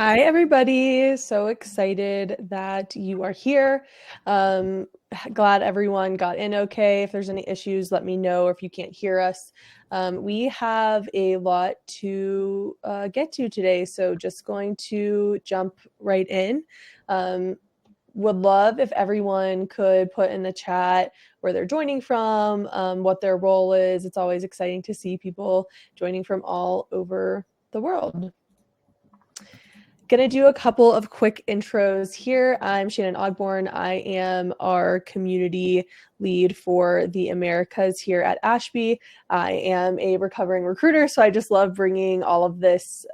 Hi, everybody. So excited that you are here. Glad everyone got in okay. If there's any issues, let me know, or if you can't hear us. We have a lot to get to today, so just going to jump right in. Would love if everyone could put in the chat where they're joining from, what their role is. It's always exciting to see people joining from all over the world. Gonna do a couple of quick intros here. I'm Shannon Ogborn. I am our community lead for the Americas here at Ashby. I am a recovering recruiter, so I just love bringing all of this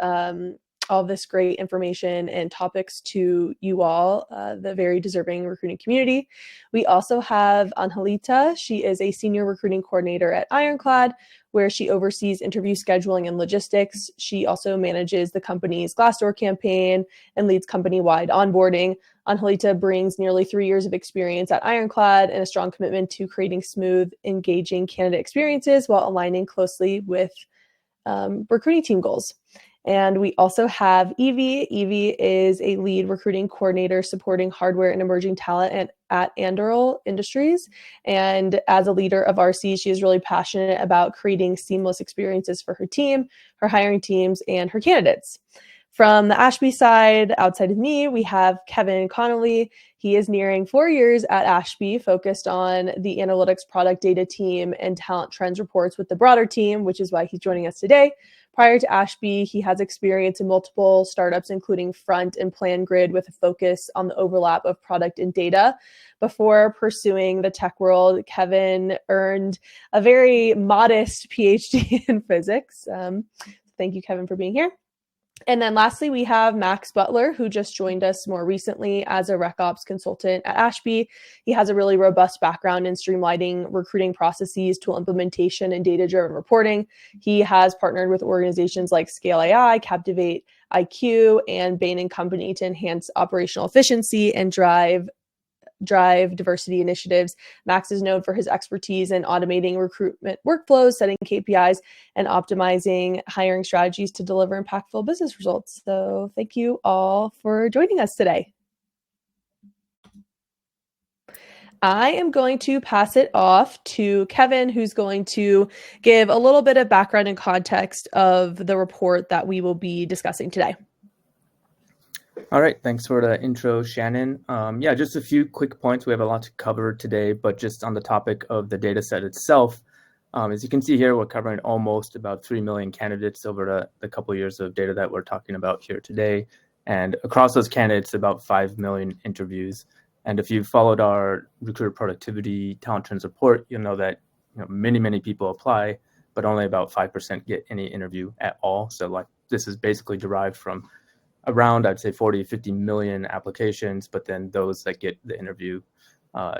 great information and topics to you all, the very deserving recruiting community. We also have Angelita. She is a senior recruiting coordinator at Ironclad, where she oversees interview scheduling and logistics. She also manages the company's Glassdoor campaign and leads company-wide onboarding. Angelita brings nearly 3 years of experience at Ironclad and a strong commitment to creating smooth, engaging candidate experiences while aligning closely with recruiting team goals. And we also have Evie. Evie is a lead recruiting coordinator supporting hardware and emerging talent at Anduril Industries. And as a leader of RC, she is really passionate about creating seamless experiences for her team, her hiring teams, and her candidates. From the Ashby side, outside of me, we have Kevin Connolly. He is nearing 4 years at Ashby, focused on the analytics product data team and talent trends reports with the broader team, which is why he's joining us today. Prior to Ashby, he has experience in multiple startups, including Front and PlanGrid, with a focus on the overlap of product and data. Before pursuing the tech world, Kevin earned a very modest PhD in physics. Thank you, Kevin, for being here. And then lastly, we have Max Butler, who just joined us more recently as a Rec Ops consultant at Ashby. He has a really robust background in streamlining recruiting processes, tool implementation, and data-driven reporting. He has partnered with organizations like Scale AI, Captivate IQ, and Bain & Company to enhance operational efficiency and drive diversity initiatives. Max is known for his expertise in automating recruitment workflows, setting KPIs, and optimizing hiring strategies to deliver impactful business results. So thank you all for joining us today. I am going to pass it off to Kevin, who's going to give a little bit of background and context of the report that we will be discussing today. All right, thanks for the intro, Shannon. Yeah, just a few quick points. We have a lot to cover today, but just on the topic of the data set itself, as you can see here, we're covering almost about 3 million candidates over the couple of years of data that we're talking about here today. And across those candidates, about 5 million interviews. And if you've followed our recruiter productivity talent trends report, you'll know that many people apply, but only about 5% get any interview at all. So this is basically derived from around, I'd say, 40, 50 million applications, but then those that get the interview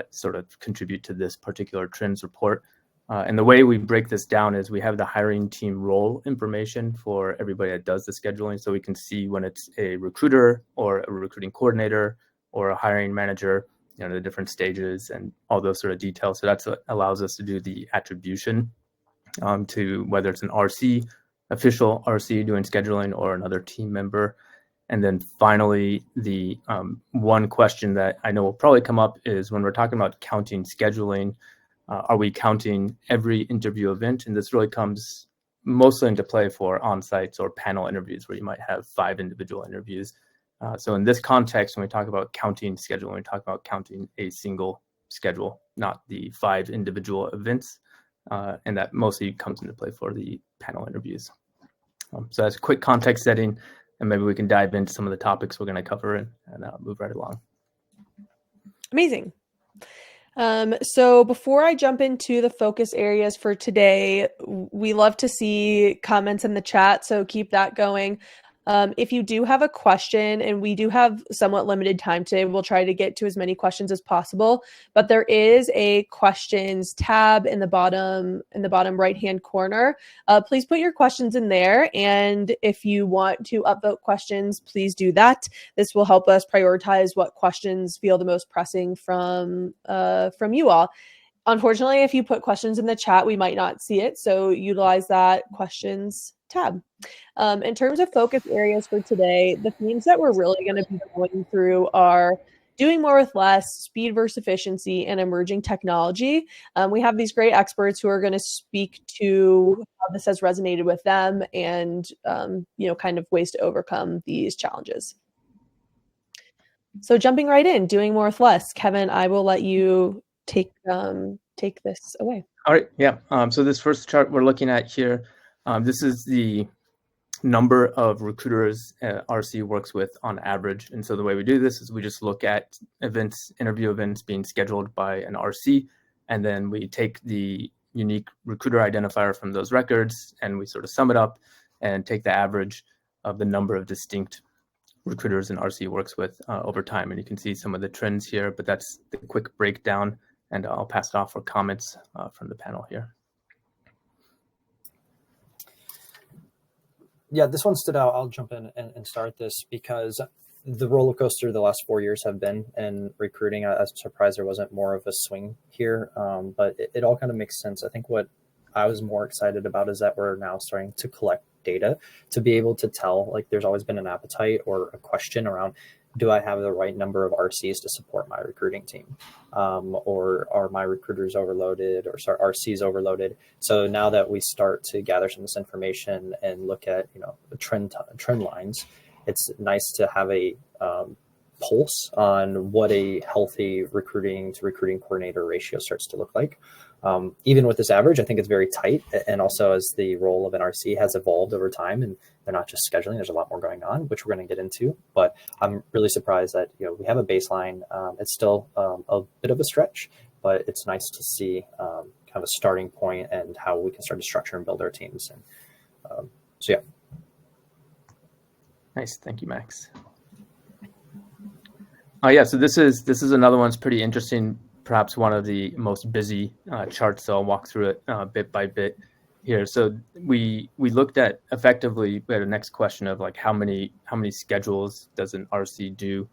sort of contribute to this particular trends report. And the way we break this down is we have the hiring team role information for everybody that does the scheduling. So we can see when it's a recruiter or a recruiting coordinator or a hiring manager, the different stages and all those sort of details. So that's what allows us to do the attribution to whether it's an RC, official RC doing scheduling, or another team member. And then finally, the one question that I know will probably come up is when we're talking about counting scheduling, are we counting every interview event? And this really comes mostly into play for on-sites or panel interviews where you might have 5 individual interviews. So in this context, when we talk about counting scheduling, we talk about counting a single schedule, not the 5 individual events. And that mostly comes into play for the panel interviews. So that's a quick context setting. And maybe we can dive into some of the topics we're going to cover and move right along. Amazing. So before I jump into the focus areas for today, we love to see comments in the chat, so keep that going. If you do have a question, and we do have somewhat limited time today, we'll try to get to as many questions as possible, but there is a questions tab in the bottom right-hand corner. Please put your questions in there, and if you want to upvote questions, please do that. This will help us prioritize what questions feel the most pressing from you all. Unfortunately, if you put questions in the chat, we might not see it, so utilize that questions tab. In terms of focus areas for today, the themes that we're really going to be going through are doing more with less, speed versus efficiency, and emerging technology. We have these great experts who are going to speak to how this has resonated with them and, kind of ways to overcome these challenges. So jumping right in, doing more with less. Kevin, I will let you take this away. All right, yeah. So this first chart we're looking at here, this is the number of recruiters RC works with on average. And so the way we do this is we just look at interview events being scheduled by an RC, and then we take the unique recruiter identifier from those records and we sort of sum it up and take the average of the number of distinct recruiters an RC works with over time. And you can see some of the trends here, but that's the quick breakdown, and I'll pass it off for comments from the panel here. Yeah, this one stood out. I'll jump in and start this because the roller coaster the last 4 years have been in recruiting. I was surprised there wasn't more of a swing here, but it all kind of makes sense. I think what I was more excited about is that we're now starting to collect data to be able to tell, like, there's always been an appetite or a question around, do I have the right number of RCs to support my recruiting team? Or are my recruiters overloaded, or RCs overloaded? So now that we start to gather some of this information and look at, trend lines, it's nice to have a pulse on what a healthy recruiting to recruiting coordinator ratio starts to look like. Even with this average, I think it's very tight. And also as the role of an RC has evolved over time, and they're not just scheduling, there's a lot more going on, which we're going to get into. But I'm really surprised that, we have a baseline. It's still a bit of a stretch, but it's nice to see kind of a starting point and how we can start to structure and build our teams. And so, yeah. Nice. Thank you, Max. Yeah, so this is another one that's pretty interesting, perhaps one of the most busy charts, so I'll walk through it bit by bit here. So we looked at, effectively, we had a next question of like how many schedules does an RC do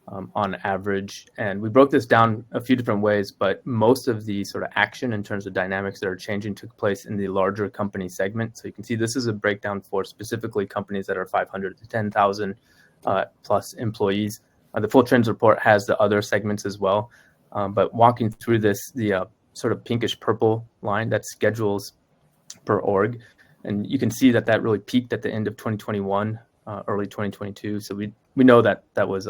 on average, and we broke this down a few different ways, but most of the sort of action in terms of dynamics that are changing took place in the larger company segment. So you can see this is a breakdown for specifically companies that are 500 to 10,000 plus employees. The full trends report has the other segments as well. But walking through this, the sort of pinkish purple line, that's schedules per org. And you can see that really peaked at the end of 2021, early 2022. So we know that was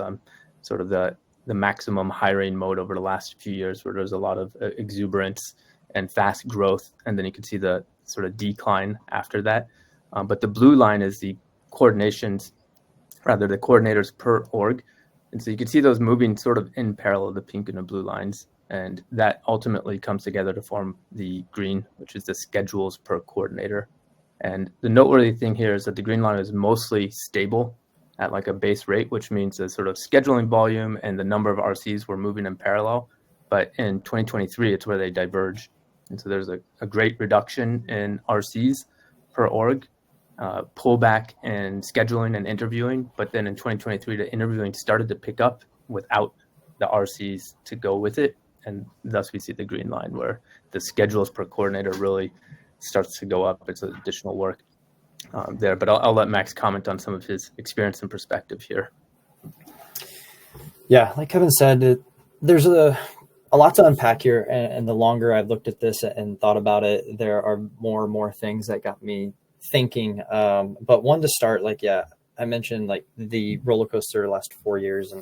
sort of the maximum hiring mode over the last few years, where there's a lot of exuberance and fast growth. And then you can see the sort of decline after that. But the blue line is the coordinators per org. And so you can see those moving sort of in parallel, the pink and the blue lines. And that ultimately comes together to form the green, which is the schedules per coordinator. And the noteworthy thing here is that the green line is mostly stable at like a base rate, which means the sort of scheduling volume and the number of RCs were moving in parallel. But in 2023, it's where they diverge. And so there's a great reduction in RCs per org, pullback in scheduling and interviewing. But then in 2023, the interviewing started to pick up without the RCs to go with it. And thus we see the green line where the schedules per coordinator really starts to go up. It's additional work there. But I'll let Max comment on some of his experience and perspective here. Yeah, like Kevin said, there's a lot to unpack here. And the longer I've looked at this and thought about it, there are more and more things that got me thinking. But one to start, I mentioned like the roller coaster the last 4 years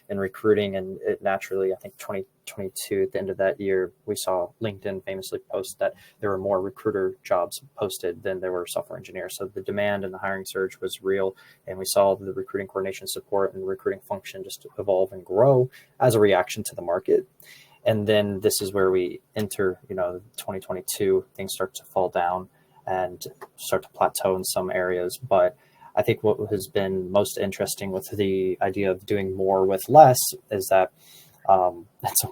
and recruiting, and it naturally, I think 2022 at the end of that year, we saw LinkedIn famously post that there were more recruiter jobs posted than there were software engineers. So the demand and the hiring surge was real, and we saw the recruiting coordination support and the recruiting function just evolve and grow as a reaction to the market. And then this is where we enter, 2022, things start to fall down and start to plateau in some areas. But I think what has been most interesting with the idea of doing more with less is that that's a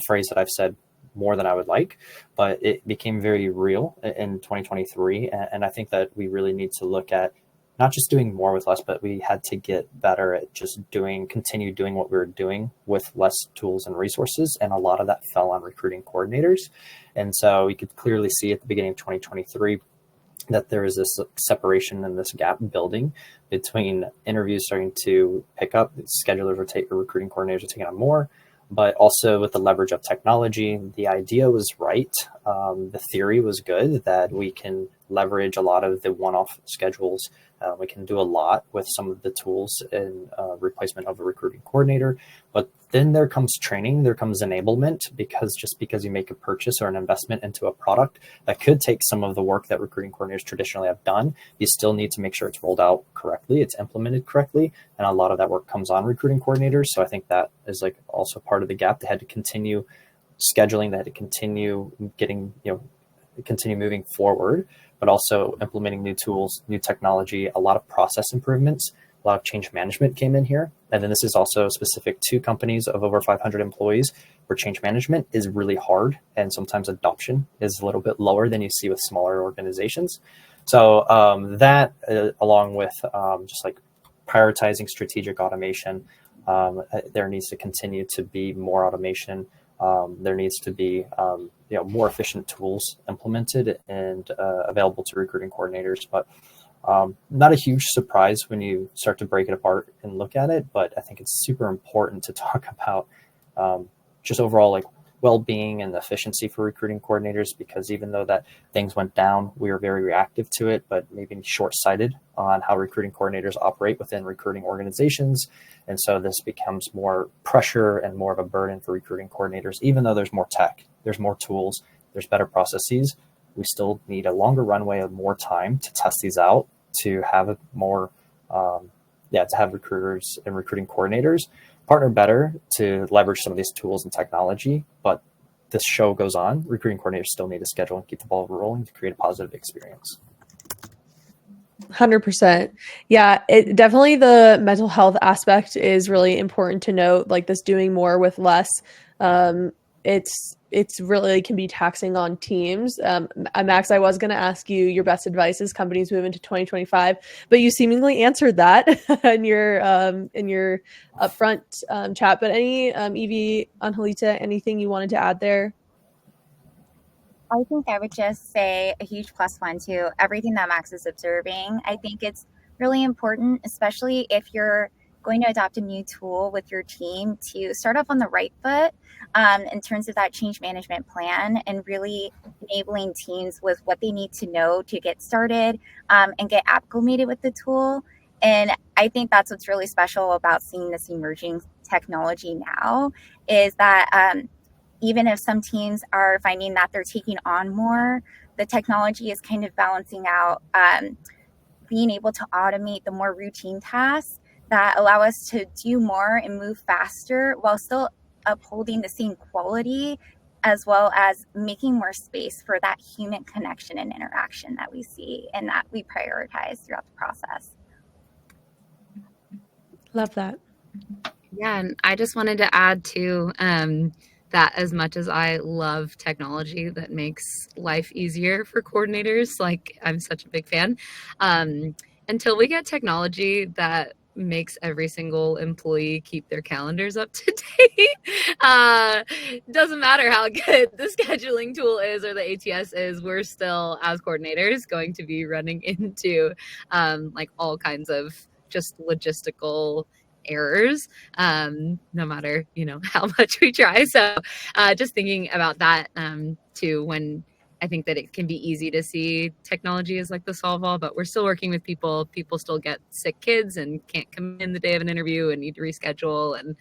phrase that I've said more than I would like, but it became very real in 2023. And I think that we really need to look at not just doing more with less, but we had to get better at just continue doing what we were doing with less tools and resources. And a lot of that fell on recruiting coordinators. And so you could clearly see at the beginning of 2023, that there is this separation and this gap building between interviews starting to pick up, schedulers or recruiting coordinators are taking on more, but also with the leverage of technology. The idea was right. The theory was good that we can leverage a lot of the one-off schedules. We can do a lot with some of the tools in replacement of a recruiting coordinator, but then there comes training, there comes enablement, because just because you make a purchase or an investment into a product that could take some of the work that recruiting coordinators traditionally have done, you still need to make sure it's rolled out correctly, it's implemented correctly, and a lot of that work comes on recruiting coordinators. So I think that is like also part of the gap. They had to continue scheduling, they had to continue getting, continue moving forward, but also implementing new tools, new technology, a lot of process improvements, a lot of change management came in here. And then this is also specific to companies of over 500 employees where change management is really hard. And sometimes adoption is a little bit lower than you see with smaller organizations. So that along with just like prioritizing strategic automation, there needs to continue to be more automation. There needs to be more efficient tools implemented and available to recruiting coordinators. But not a huge surprise when you start to break it apart and look at it, but I think it's super important to talk about just overall like well-being and efficiency for recruiting coordinators, because even though that things went down, we were very reactive to it, but maybe short-sighted on how recruiting coordinators operate within recruiting organizations. And so this becomes more pressure and more of a burden for recruiting coordinators, even though there's more tech, there's more tools, there's better processes. We still need a longer runway of more time to test these out, to have more, to have recruiters and recruiting coordinators partner better to leverage some of these tools and technology. But this show goes on. Recruiting coordinators still need to schedule and keep the ball rolling to create a positive experience. 100%. Yeah, it definitely, the mental health aspect is really important to note, like this doing more with less. It's really can be taxing on teams. Max, I was going to ask you your best advice as companies move into 2025, but you seemingly answered that in your upfront chat. But any Evie, Angelita, anything you wanted to add there? I think I would just say a huge plus one to everything that Max is observing. I think it's really important, especially if you're going to adopt a new tool with your team, to start off on the right foot in terms of that change management plan and really enabling teams with what they need to know to get started and get acclimated with the tool. And I think that's what's really special about seeing this emerging technology now, is that even if some teams are finding that they're taking on more, the technology is kind of balancing out being able to automate the more routine tasks that allow us to do more and move faster while still upholding the same quality, as well as making more space for that human connection and interaction that we see and that we prioritize throughout the process. Love that. Yeah, and I just wanted to add to that, as much as I love technology that makes life easier for coordinators, like I'm such a big fan, until we get technology that makes every single employee keep their calendars up to date. Doesn't matter how good the scheduling tool is or the ATS is, we're still, as coordinators, going to be running into like all kinds of just logistical errors, no matter how much we try. So just thinking about that too, when I think that it can be easy to see technology as like the solve all, but we're still working with people. People still get sick kids and can't come in the day of an interview and need to reschedule, and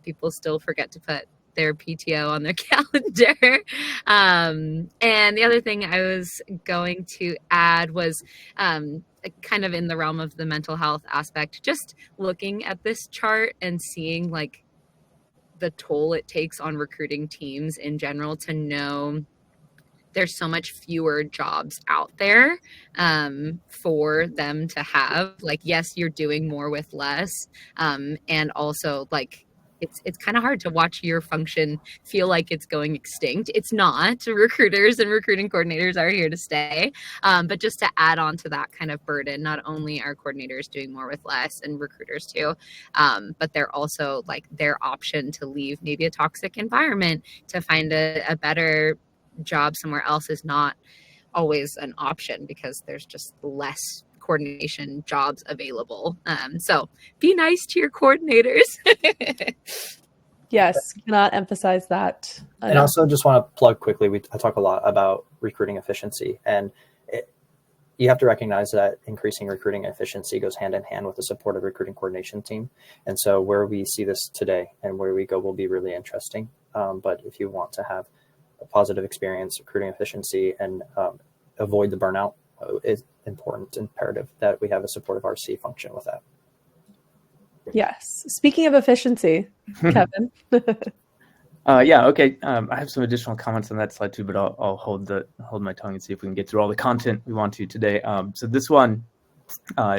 people still forget to put their PTO on their calendar. And the other thing I was going to add was kind of in the realm of the mental health aspect, just looking at this chart and seeing like the toll it takes on recruiting teams in general to know there's so much fewer jobs out there for them to have. Like, yes, you're doing more with less. And also like, it's kind of hard to watch your function feel like it's going extinct. It's not. Recruiters and recruiting coordinators are here to stay. But just to add on to that kind of burden, not only are coordinators doing more with less, and recruiters too, but they're also like their option to leave maybe a toxic environment to find a better job somewhere else is not always an option because there's just less coordination jobs available. So be nice to your coordinators. Yes, cannot emphasize that And enough. also just want to plug quickly, I talk a lot about recruiting efficiency, and you have to recognize that increasing recruiting efficiency goes hand in hand with the supportive recruiting coordination team. And so where we see this today and where we go will be really interesting. But if you want to have a positive experience, recruiting efficiency, and avoid the burnout, it's important, imperative that we have a supportive RC function with that. Yes. Speaking of efficiency, Kevin. Yeah, okay. I have some additional comments on that slide too, but I'll hold my tongue and see if we can get through all the content we want to today. So this one,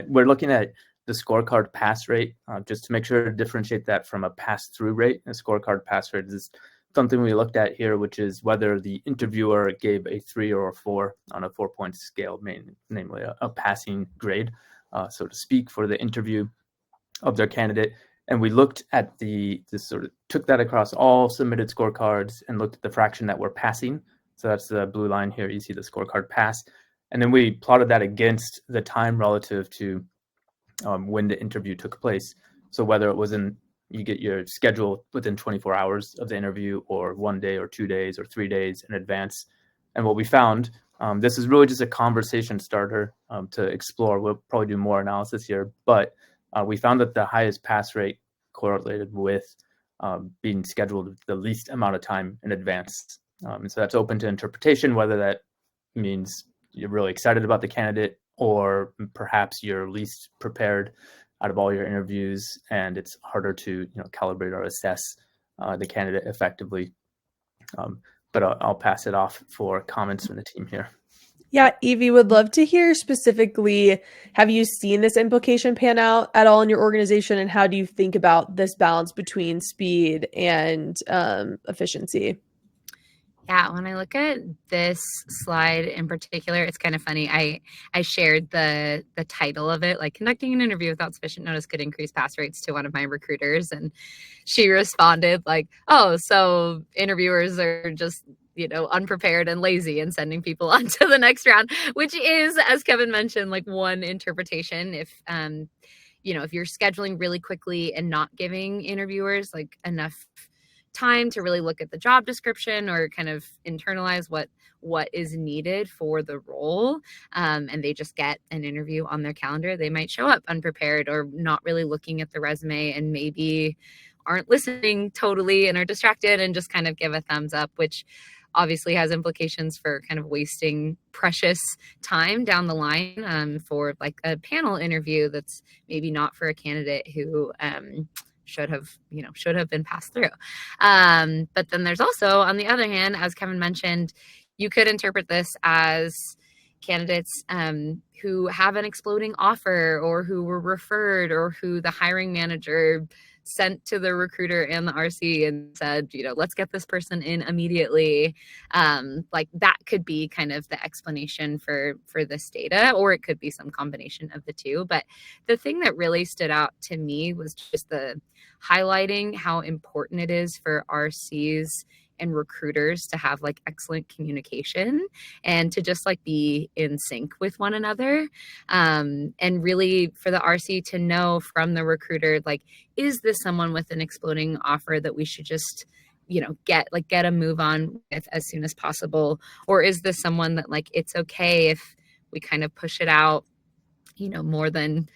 we're looking at the scorecard pass rate, just to make sure to differentiate that from a pass-through rate. A scorecard pass rate is something we looked at here, which is whether the interviewer gave a 3 or a 4 on a 4-point scale, namely a passing grade, so to speak, for the interview of their candidate. And we looked at took that across all submitted scorecards and looked at the fraction that were passing. So that's the blue line here. You see the scorecard pass. And then we plotted that against the time relative to when the interview took place. So whether it was you get your schedule within 24 hours of the interview, or 1 day or 2 days or 3 days in advance. And what we found, this is really just a conversation starter to explore. We'll probably do more analysis here, but we found that the highest pass rate correlated with being scheduled the least amount of time in advance. And so that's open to interpretation, whether that means you're really excited about the candidate, or perhaps you're least prepared out of all your interviews, and it's harder to calibrate or assess the candidate effectively. But I'll pass it off for comments from the team here. Yeah, Evie, would love to hear specifically, have you seen this implication pan out at all in your organization, and how do you think about this balance between speed and efficiency? Yeah, when I look at this slide in particular, it's kind of funny. I shared the title of it, like conducting an interview without sufficient notice could increase pass rates, to one of my recruiters, and she responded like, "Oh, so interviewers are just unprepared and lazy and sending people on to the next round," which is, as Kevin mentioned, like one interpretation. If if you're scheduling really quickly and not giving interviewers like enough time to really look at the job description or kind of internalize what is needed for the role, and they just get an interview on their calendar, they might show up unprepared or not really looking at the resume, and maybe aren't listening totally and are distracted and just kind of give a thumbs up, which obviously has implications for kind of wasting precious time down the line for like a panel interview that's maybe not for a candidate who should have been passed through. But then there's also, on the other hand, as Kevin mentioned, you could interpret this as candidates who have an exploding offer, or who were referred, or who the hiring manager sent to the recruiter and the RC and said, let's get this person in immediately. Like that could be kind of the explanation for this data, or it could be some combination of the two. But the thing that really stood out to me was just the highlighting how important it is for RCs and recruiters to have like excellent communication and to just like be in sync with one another. And really for the RC to know from the recruiter, like, is this someone with an exploding offer that we should just get a move on with as soon as possible? Or is this someone that like, it's okay if we kind of push it out more than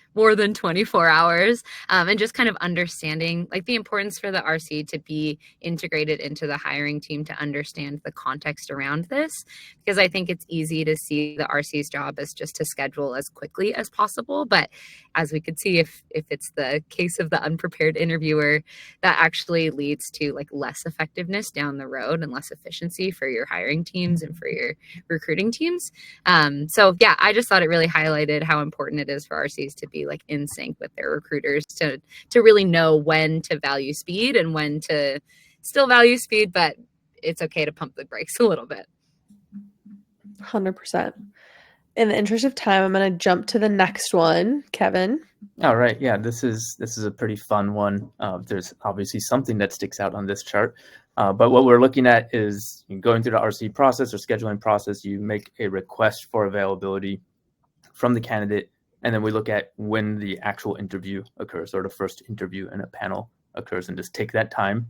24 hours, and just kind of understanding like the importance for the RC to be integrated into the hiring team to understand the context around this, because I think it's easy to see the RC's job as just to schedule as quickly as possible. But as we could see, if it's the case of the unprepared interviewer, that actually leads to like less effectiveness down the road and less efficiency for your hiring teams and for your recruiting teams. So yeah, I just thought it really highlighted how important it is for RCs to be like in sync with their recruiters to really know when to value speed and when to still value speed, but it's okay to pump the brakes a little bit. 100%. in the interest of time, I'm going to jump to the next one. Kevin. All right. Yeah, this is a pretty fun one. There's obviously something that sticks out on this chart. But what we're looking at is going through the RC process or scheduling process, you make a request for availability from the candidate, and then we look at when the actual interview occurs, or the first interview in a panel occurs, and just take that time.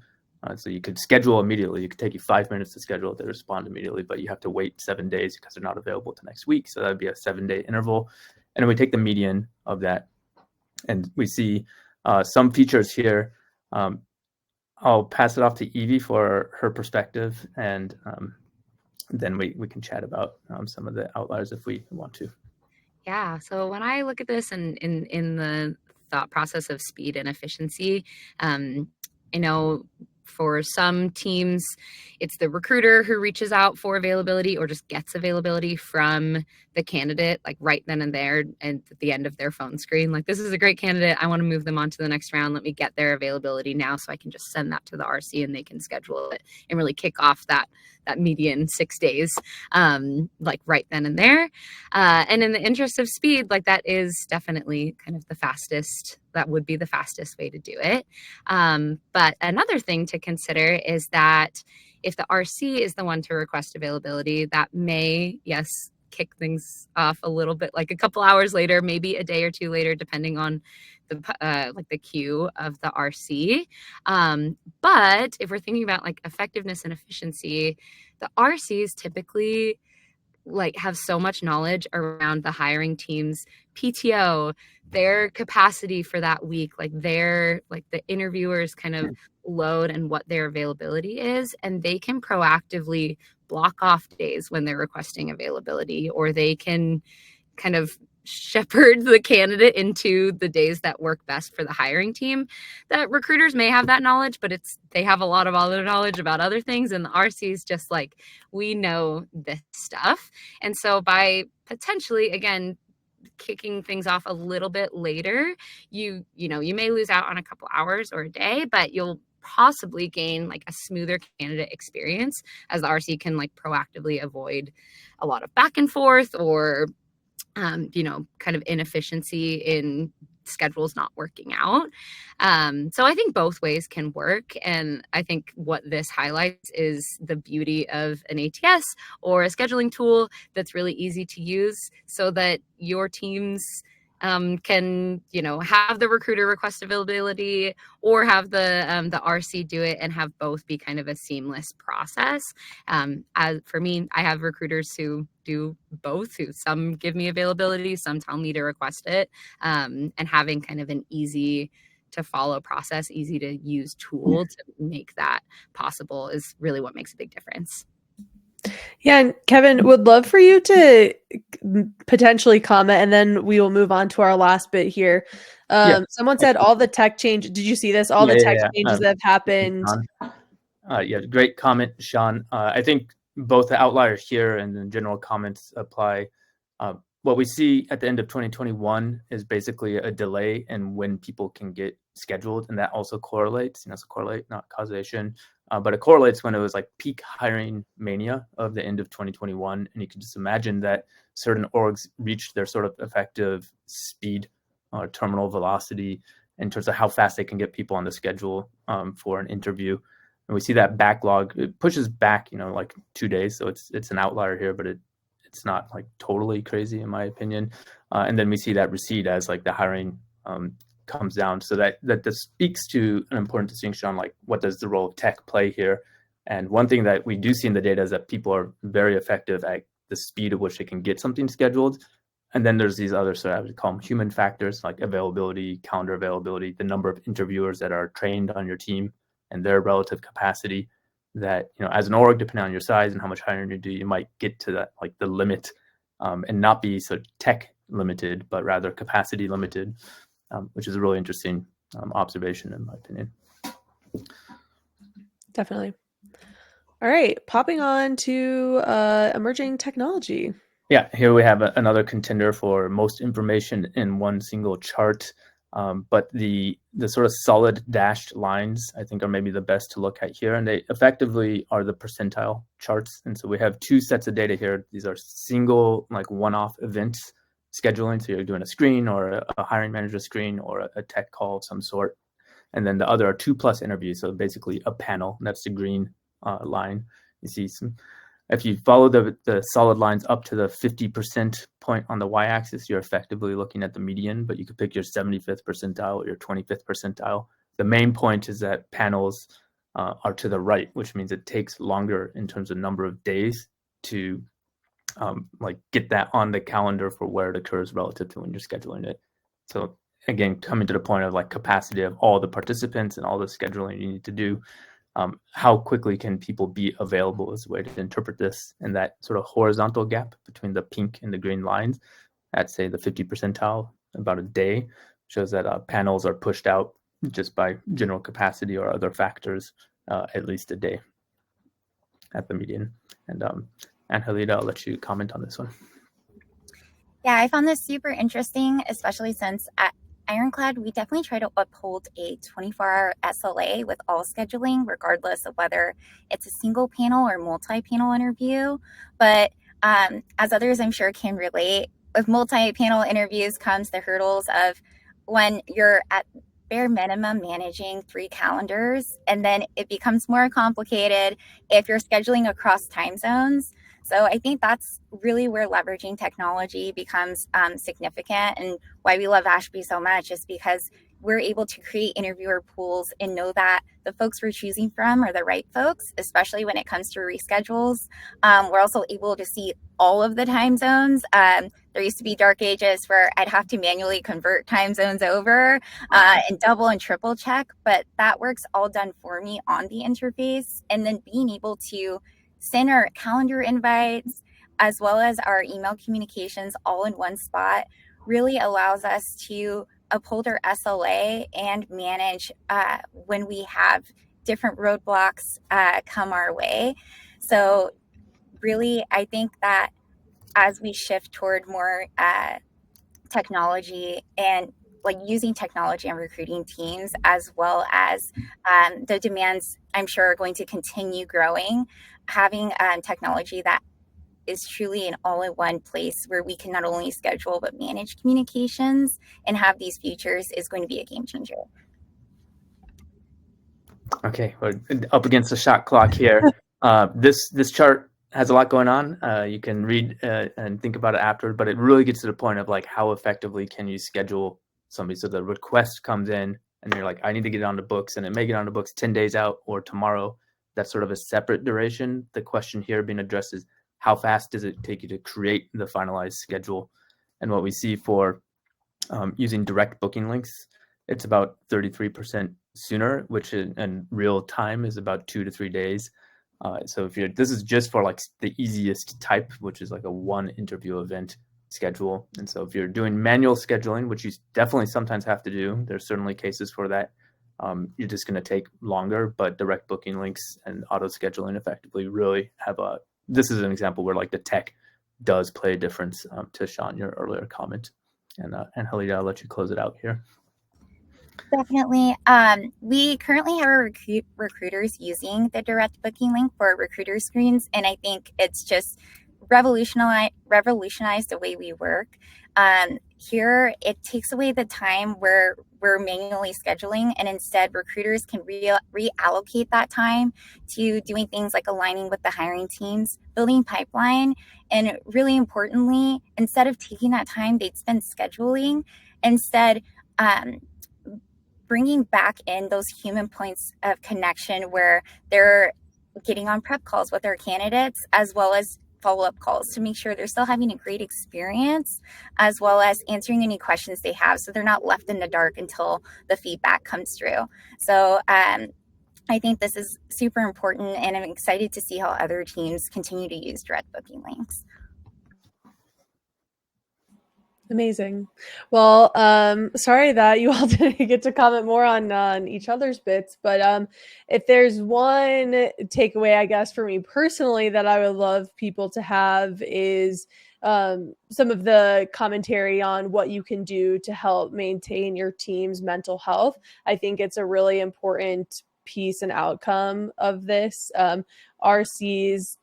So you could schedule immediately. It could take you 5 minutes to schedule. They respond immediately, but you have to wait 7 days because they're not available to next week. So that would be a 7-day interval. And then we take the median of that, and we see some features here. I'll pass it off to Evie for her perspective, and then we can chat about some of the outliers if we want to. Yeah. So when I look at this and in the thought process of speed and efficiency, you know, for some teams, it's the recruiter who reaches out for availability or just gets availability from the candidate, like right then and there, and at the end of their phone screen. Like, this is a great candidate. I want to move them on to the next round. Let me get their availability now so I can just send that to the RC and they can schedule it and really kick off that median 6 days, like right then and there. And in the interest of speed, like, that is definitely kind of the fastest, that would be the fastest way to do it. But another thing to consider is that if the RC is the one to request availability, that may, yes, kick things off a little bit, like a couple hours later, maybe a day or two later, depending on the like the queue of the RC. But if we're thinking about like effectiveness and efficiency, the RCs typically like have so much knowledge around the hiring team's PTO, their capacity for that week, like their, like the interviewers kind of load and what their availability is, and they can proactively block off days when they're requesting availability, or they can kind of shepherd the candidate into the days that work best for the hiring team. That recruiters may have that knowledge, but they have a lot of other knowledge about other things, and the RC's just like, we know this stuff. And so by potentially, again, kicking things off a little bit later, you may lose out on a couple hours or a day, but you'll possibly gain like a smoother candidate experience, as the RC can like proactively avoid a lot of back and forth or kind of inefficiency in schedules not working out. So I think both ways can work. And I think what this highlights is the beauty of an ATS or a scheduling tool that's really easy to use, so that your teams can, have the recruiter request availability or have the RC do it, and have both be kind of a seamless process. As for me, I have recruiters who do both, who some give me availability, some tell me to request it, and having kind of an easy to follow process, easy to use tool to make that possible is really what makes a big difference. Yeah, and Kevin, would love for you to potentially comment, and then we will move on to our last bit here. Someone said all the tech change. Did you see this? All the tech changes that have happened. Yeah, great comment, Sean. I think both the outlier here and the general comments apply. What we see at the end of 2021 is basically a delay in when people can get scheduled, and that also correlates. So correlate, not causation. But it correlates when it was like peak hiring mania of the end of 2021. And you can just imagine that certain orgs reached their sort of effective speed or terminal velocity in terms of how fast they can get people on the schedule for an interview. And we see that backlog, it pushes back, like 2 days. So it's an outlier here, but it's not like totally crazy in my opinion. And then we see that recede as like the hiring comes down. So that speaks to an important distinction on like, what does the role of tech play here? And one thing that we do see in the data is that people are very effective at the speed at which they can get something scheduled. And then there's these other, so I would call them human factors, like availability, calendar availability, the number of interviewers that are trained on your team and their relative capacity, that, as an org, depending on your size and how much hiring you do, you might get to that, like the limit, and not be so tech limited, but rather capacity limited. Which is a really interesting observation, in my opinion. Definitely. All right, popping on to emerging technology. Yeah, here we have another contender for most information in one single chart. But the the sort of solid dashed lines, I think, are maybe the best to look at here. And they effectively are the percentile charts. And so we have two sets of data here. These are single, like one-off events scheduling. So you're doing a screen or a hiring manager screen or a tech call of some sort. And then the other are 2+ interviews. So basically a panel. That's the green line. You see some. If you follow the solid lines up to the 50% point on the y-axis, you're effectively looking at the median, but you could pick your 75th percentile or your 25th percentile. The main point is that panels are to the right, which means it takes longer in terms of number of days to like get that on the calendar for where it occurs relative to when you're scheduling it. So again, coming to the point of like capacity of all the participants and all the scheduling you need to do. How quickly can people be available is a way to interpret this. And that sort of horizontal gap between the pink and the green lines at, say, the 50 percentile, about a day, shows that panels are pushed out just by general capacity or other factors, at least a day at the median. And Angelita, I'll let you comment on this one. Yeah, I found this super interesting, especially since at Ironclad, we definitely try to uphold a 24-hour SLA with all scheduling, regardless of whether it's a single panel or multi-panel interview. But as others I'm sure can relate, with multi-panel interviews comes the hurdles of when you're at bare minimum managing 3 calendars, and then it becomes more complicated if you're scheduling across time zones. So I think that's really where leveraging technology becomes significant, and why we love Ashby so much is because we're able to create interviewer pools and know that the folks we're choosing from are the right folks, especially when it comes to reschedules. We're also able to see all of the time zones. There used to be dark ages where I'd have to manually convert time zones over and double and triple check, but that work's all done for me on the interface. And then being able to send our calendar invites as well as our email communications all in one spot really allows us to uphold our SLA and manage when we have different roadblocks come our way. So really, I think that as we shift toward more technology and like using technology and recruiting teams, as well as the demands I'm sure are going to continue growing, having technology that is truly an all-in-one place where we can not only schedule but manage communications and have these features is going to be a game changer. Okay, we're up against the shot clock here. This chart has a lot going on. You can read and think about it after, but it really gets to the point of like how effectively can you schedule somebody. So the request comes in and you're like, I need to get it on the books, and it may get on the books 10 days out or tomorrow. That's sort of a separate duration. The question here being addressed is how fast does it take you to create the finalized schedule? And what we see for using direct booking links, it's about 33% sooner, which in real time is about 2 to 3 days. So if this is just for like the easiest type, which is like a 1 interview event schedule. And so if you're doing manual scheduling, which you definitely sometimes have to do, there's certainly cases for that. You're just going to take longer, but direct booking links and auto scheduling effectively really have this is an example where like the tech does play a difference, to Sean, your earlier comment. And Helida, I'll let you close it out here. Definitely. We currently have our recruiters using the direct booking link for recruiter screens, and I think it's just revolutionized the way we work. Here, it takes away the time where we're manually scheduling, and instead recruiters can reallocate that time to doing things like aligning with the hiring teams, building pipeline, and really importantly, instead of taking that time they'd spend scheduling, instead bringing back in those human points of connection where they're getting on prep calls with their candidates as well as follow-up calls to make sure they're still having a great experience, as well as answering any questions they have so they're not left in the dark until the feedback comes through. So I think this is super important, and I'm excited to see how other teams continue to use direct booking links. Amazing. Well, sorry that you all didn't get to comment more on each other's bits, but if there's one takeaway, I guess, for me personally that I would love people to have is some of the commentary on what you can do to help maintain your team's mental health. I think it's a really important piece and outcome of this. RC's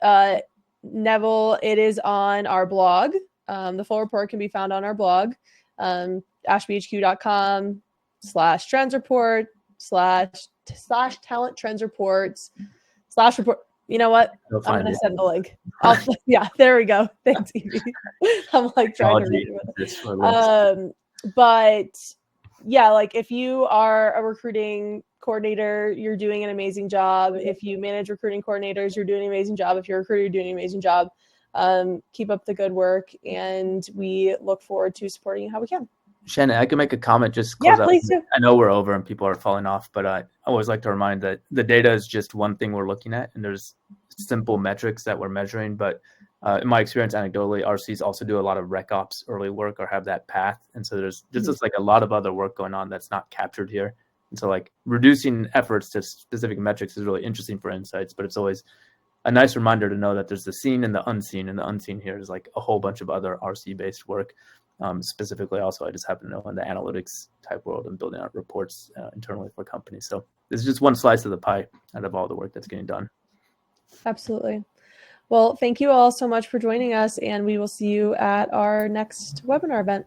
Neville, it is on our blog. The full report can be found on our blog, ashbyhq.com/trends report / talent trends reports / report. You know what? I'm going to send the link. Yeah, there we go. Thanks, Evie. I'm like trying to read it. But yeah, like if you are a recruiting coordinator, you're doing an amazing job. If you manage recruiting coordinators, you're doing an amazing job. If you're a recruiter, you're doing an amazing job. Keep up the good work, and we look forward to supporting you how we can. Shannon, I can make a comment just close out. Please do. I know we're over and people are falling off, but I always like to remind that the data is just one thing we're looking at, and there's simple metrics that we're measuring. But in my experience, anecdotally, RCs also do a lot of rec ops early work or have that path. And so there's just like a lot of other work going on that's not captured here. And so like reducing efforts to specific metrics is really interesting for insights, but it's always a nice reminder to know that there's the seen and the unseen, and the unseen here is like a whole bunch of other RC-based work. Specifically, also, I just happen to know in the analytics type world and building out reports internally for companies. So this is just one slice of the pie out of all the work that's getting done. Absolutely. Well, thank you all so much for joining us, and we will see you at our next webinar event.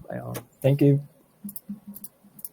Bye all. Thank you.